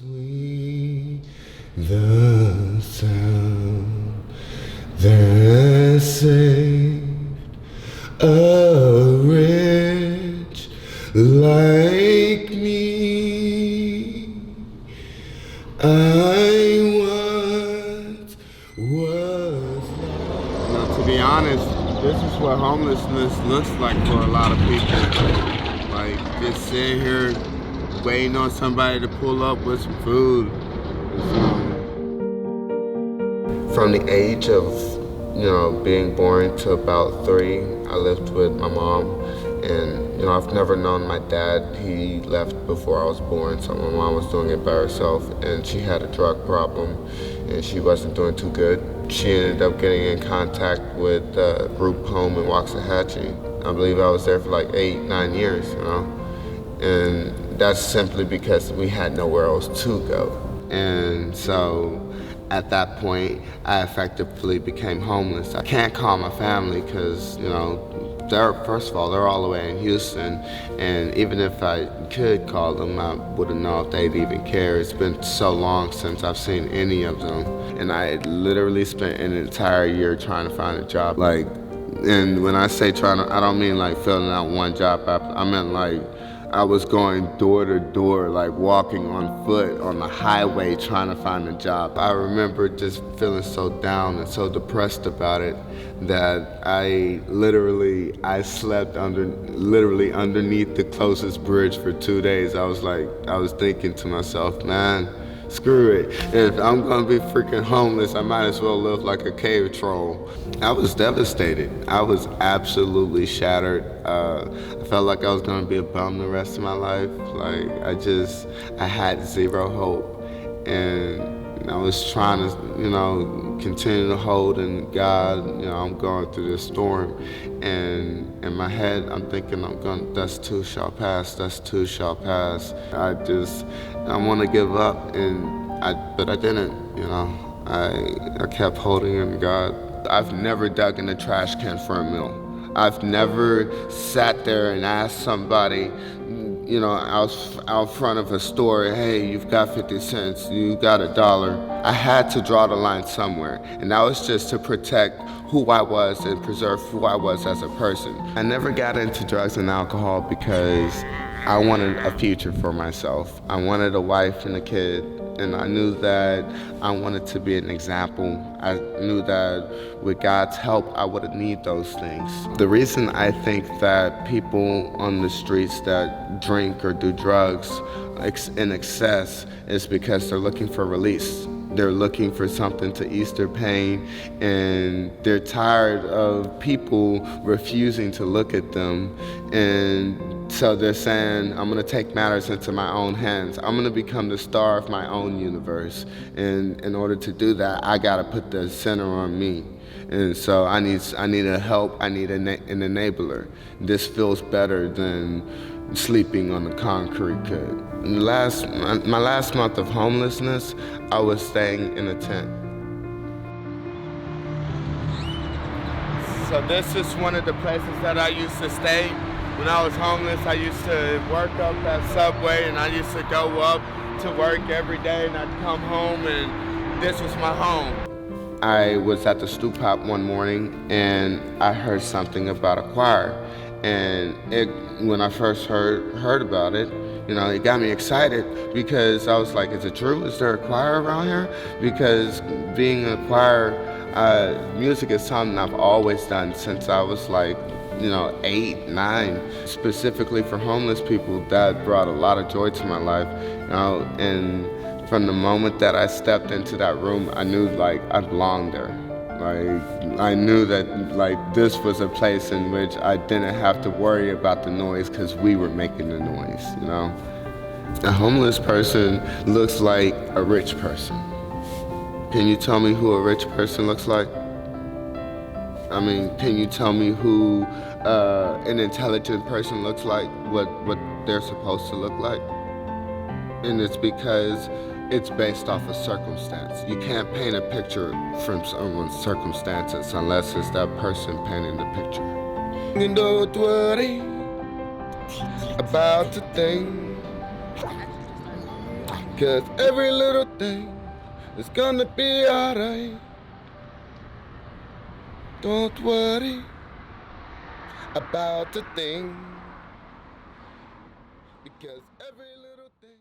Sweet the sound that saved a wretch like me. I once was lost. Now, to be honest, this is what homelessness looks like for a lot of people. Like, just sitting here waiting on somebody to pull up with some food. From the age of, being born to about 3, I lived with my mom. And, I've never known my dad. He left before I was born, so my mom was doing it by herself. And she had a drug problem, and she wasn't doing too good. She ended up getting in contact with a group home in Waxahachie. I believe I was there for like 8-9 years, And that's simply because we had nowhere else to go. And so at that point, I effectively became homeless. I can't call my family because, first of all, they're all the way in Houston. And even if I could call them, I wouldn't know if they'd even care. It's been so long since I've seen any of them. And I literally spent an entire year trying to find a job. And when I say trying to, I don't mean like filling out one job app. I meant like I was going door to door, like walking on foot on the highway trying to find a job. I remember just feeling so down and so depressed about it that I slept underneath the closest bridge for 2 days. I was thinking to myself, man, screw it. If I'm gonna be freaking homeless, I might as well live like a cave troll. I was devastated. I was absolutely shattered. I felt like I was gonna be a bum the rest of my life. I had zero hope. And I was trying to, continue to hold in God. I'm going through this storm. And in my head, I'm thinking, that's too shall pass, that's too shall pass. I want to give up, but I didn't, I kept holding in God. I've never dug in a trash can for a meal. I've never sat there and asked somebody, out front of a store, hey, you've got 50 cents, you got $1. I had to draw the line somewhere, and that was just to protect who I was and preserve who I was as a person. I never got into drugs and alcohol because I wanted a future for myself. I wanted a wife and a kid, and I knew that I wanted to be an example. I knew that with God's help, I wouldn't need those things. The reason I think that people on the streets that drink or do drugs in excess is because they're looking for release. They're looking for something to ease their pain, and they're tired of people refusing to look at them. And so they're saying, I'm gonna take matters into my own hands. I'm gonna become the star of my own universe. And in order to do that, I gotta put the center on me. And so I need a help, I need an enabler. This feels better than sleeping on the concrete could. My last month of homelessness, I was staying in a tent. So this is one of the places that I used to stay. When I was homeless, I used to work up at Subway, and I used to go up to work every day, and I'd come home, and this was my home. I was at the stoop hop one morning, and I heard something about a choir. And when I first heard about it, it got me excited because I was like, is it true? Is there a choir around here? Because being a choir, music is something I've always done since I was 8, 9. Specifically for homeless people, that brought a lot of joy to my life. And from the moment that I stepped into that room, I knew I belonged there. I knew that this was a place in which I didn't have to worry about the noise because we were making the noise, A homeless person looks like a rich person. Can you tell me who a rich person looks like? Can you tell me who an intelligent person looks like, what they're supposed to look like? And it's because it's based off of circumstance. You can't paint a picture from someone's circumstances unless it's that person painting the picture. And don't worry about the thing, because every little thing is gonna be alright. Don't worry about a thing, because every little thing